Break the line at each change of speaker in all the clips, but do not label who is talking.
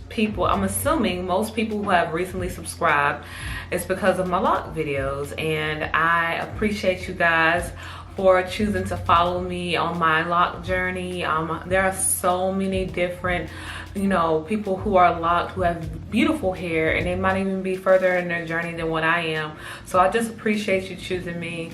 people, I'm assuming most people who have recently subscribed, it's because of my lock videos, and I appreciate you guys for choosing to follow me on my lock journey. There are so many different, people who are locked who have beautiful hair, and they might even be further in their journey than what I am. So I just appreciate you choosing me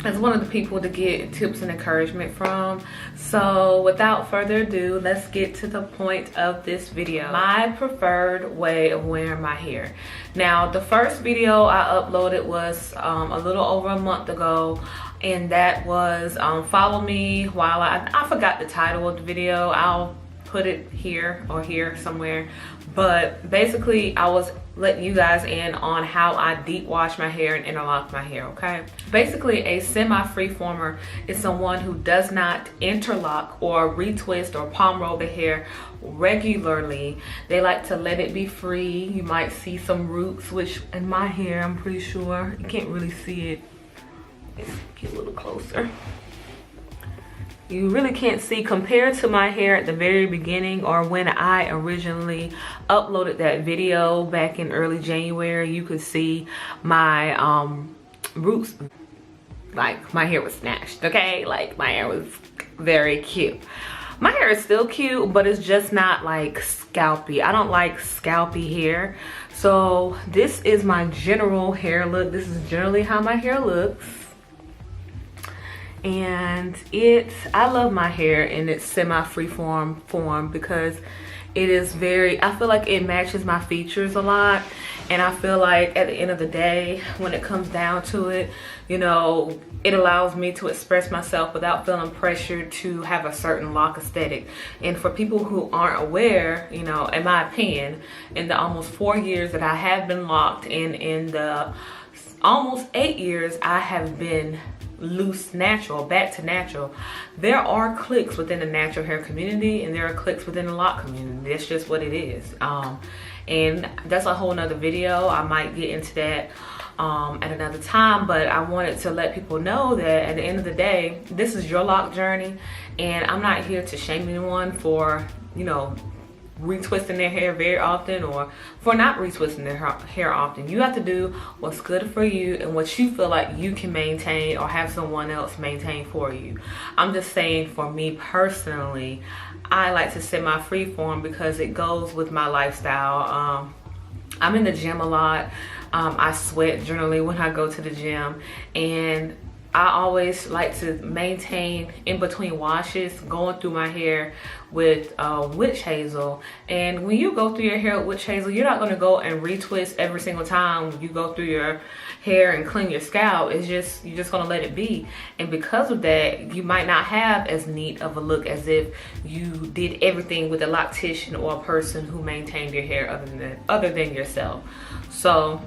as one of the people to get tips and encouragement from. So without further ado, let's get to the point of this video. My preferred way of wearing my hair. Now, the first video I uploaded was a little over a month ago, and that was follow me while I forgot the title of the video. I'll put it here or here somewhere, but basically I was letting you guys in on how I deep wash my hair and interlock my hair. Okay, basically a semi-free former is someone who does not interlock or retwist or palm roll the hair regularly. They like to let it be free. You might see some roots, which in my hair, I'm pretty sure you can't really see it. Let's get a little closer. You really can't see compared to my hair at the very beginning or when I originally uploaded that video back in early January. You could see my roots, like my hair was snatched, okay? Like my hair was very cute. My hair is still cute, but it's just not like scalpy. I don't like scalpy hair. So this is my general hair look. This is generally how my hair looks. And I love my hair in its semi-freeform form because it is I feel like it matches my features a lot. And I feel like at the end of the day, when it comes down to it, it allows me to express myself without feeling pressured to have a certain lock aesthetic. And for people who aren't aware, in my opinion, in the almost 4 years that I have been locked, and in the almost 8 years I have been loose natural, back to natural, there are cliques within the natural hair community and there are cliques within the lock community. That's just what it is. And that's a whole nother video. I might get into that at another time, but I wanted to let people know that at the end of the day, this is your lock journey, and I'm not here to shame anyone for retwisting their hair very often or for not retwisting their hair often. You have to do what's good for you and what you feel like you can maintain or have someone else maintain for you. I'm just saying, for me personally, I like to semi-free form because it goes with my lifestyle. I'm in the gym a lot. I sweat generally when I go to the gym, and I always like to maintain in between washes going through my hair with witch hazel. And when you go through your hair with witch hazel, you're not going to go and retwist every single time you go through your hair and clean your scalp. You're just going to let it be. And because of that, you might not have as neat of a look as if you did everything with a loctician or a person who maintained your hair other than yourself. So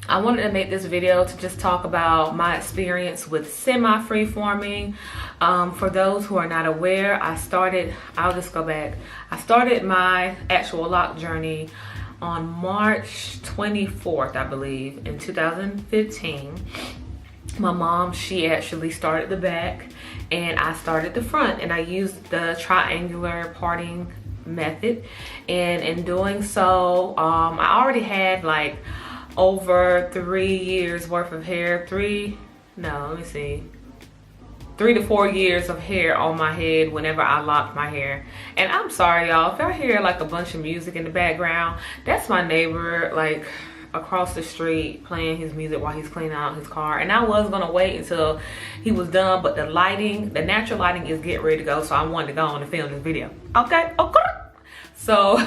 I wanted to make this video to just talk about my experience with semi-free forming. For those who are not aware, I'll just go back. I started my actual lock journey on March 24th, I believe, in 2015. My mom, she actually started the back and I started the front, and I used the triangular parting method. And in doing so, I already had like over 3 years worth of hair. 3 to 4 years of hair on my head whenever I locked my hair. And I'm sorry, y'all, if y'all hear like a bunch of music in the background, that's my neighbor like across the street playing his music while he's cleaning out his car. And I was gonna wait until he was done, but the natural lighting is getting ready to go, so I wanted to go on and film this video. Okay. So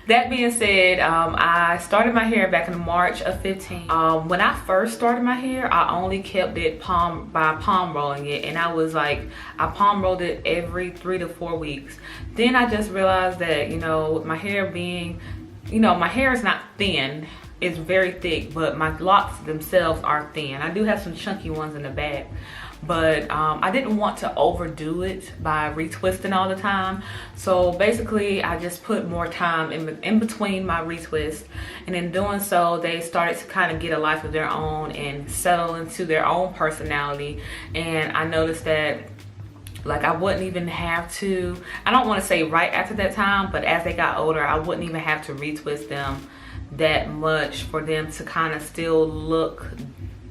that being said, I started my hair back in March of 15. When I first started my hair, I only kept it by palm rolling it, and I palm rolled it every 3 to 4 weeks. Then I just realized that, with my hair being, my hair is not thin, it's very thick, but my locks themselves are thin. I do have some chunky ones in the back, but I didn't want to overdo it by retwisting all the time. So basically I just put more time in between my retwists, and in doing so they started to kind of get a life of their own and settle into their own personality. And I noticed that Like I wouldn't even have to, I don't want to say right after that time, but as they got older, I wouldn't even have to retwist them that much for them to kind of still look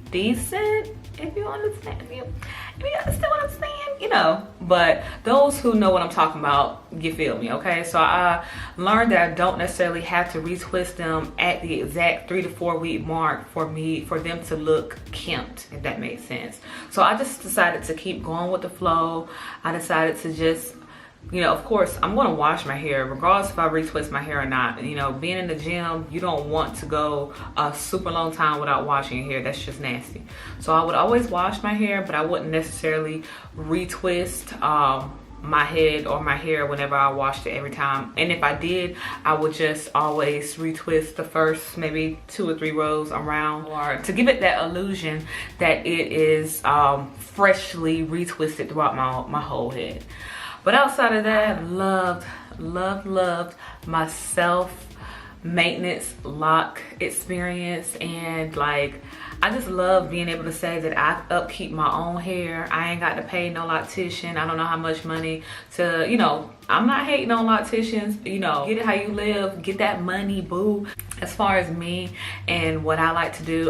decent, if you understand, if you understand what I'm saying, you know. But those who know what I'm talking about, you feel me, okay? So I learned that I don't necessarily have to retwist them at the exact 3 to 4 week mark for them to look kempt, if that makes sense. So I just decided to keep going with the flow. I decided to just, you know, of course, I'm going to wash my hair regardless if I retwist my hair or not. You know, being in the gym, you don't want to go a super long time without washing your hair. That's just nasty. So I would always wash my hair, but I wouldn't necessarily retwist my head or my hair whenever I washed it every time. And if I did, I would just always retwist the first maybe 2 or 3 rows around, or to give it that illusion that it is freshly retwisted throughout my whole head. But outside of that, loved my self-maintenance lock experience. And like, I just love being able to say that I upkeep my own hair. I ain't got to pay no loctician. I don't know how much money to, you know, I'm not hating on locticians, you know, get it how you live, get that money, boo. As far as me and what I like to do,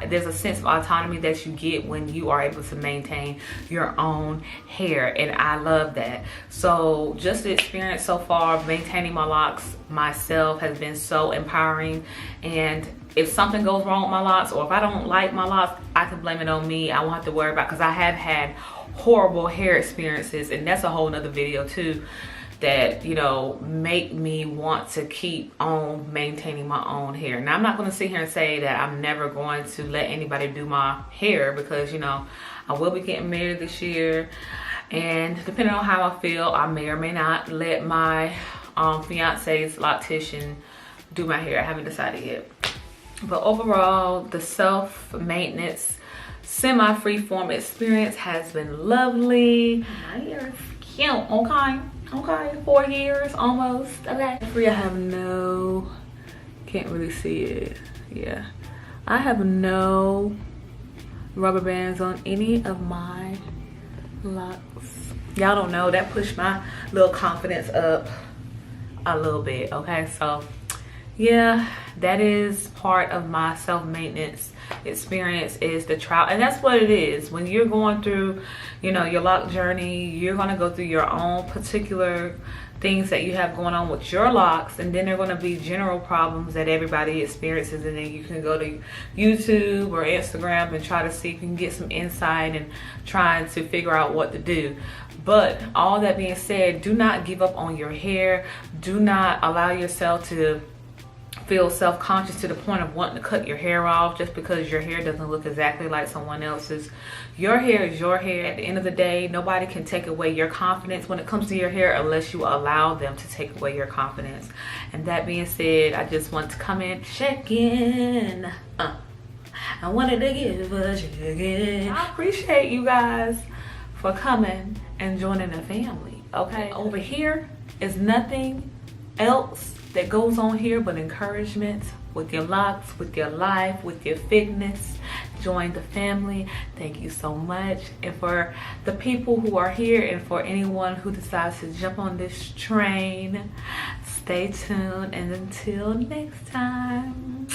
there's a sense of autonomy that you get when you are able to maintain your own hair, and I love that. So just the experience so far of maintaining my locks myself has been so empowering. And if something goes wrong with my locks, or if I don't like my locks, I can blame it on me. I won't have to worry about, because I have had horrible hair experiences, and that's a whole nother video too, that, you know, make me want to keep on maintaining my own hair. Now, I'm not going to sit here and say that I'm never going to let anybody do my hair, because, you know, I will be getting married this year, and depending on how I feel, I may or may not let my fiance's loctician do my hair. I haven't decided yet. But overall, the self-maintenance semi-freeform experience has been lovely. My hair is cute, okay? Okay, 4 years almost, okay. I have no, can't really see it, yeah. I have no rubber bands on any of my locks. Y'all don't know, that pushed my little confidence up a little bit, okay? So yeah, that is part of my self-maintenance experience, is the trial. And that's what it is. When you're going through, you know, your lock journey, you're going to go through your own particular things that you have going on with your locks, and then there are going to be general problems that everybody experiences, and then you can go to YouTube or Instagram and try to see if you can get some insight and trying to figure out what to do. But all that being said, do not give up on your hair. Do not allow yourself to feel self-conscious to the point of wanting to cut your hair off just because your hair doesn't look exactly like someone else's. Your hair is your hair. At the end of the day, nobody can take away your confidence when it comes to your hair unless you allow them to take away your confidence. And that being said, I just want to come in, check in. I wanted to give a check-in. I appreciate you guys for coming and joining the family, okay? Over here is nothing else that goes on here but encouragement with your locks, with your life, with your fitness. Join the family. Thank you so much. And for the people who are here, and for anyone who decides to jump on this train, stay tuned, and until next time.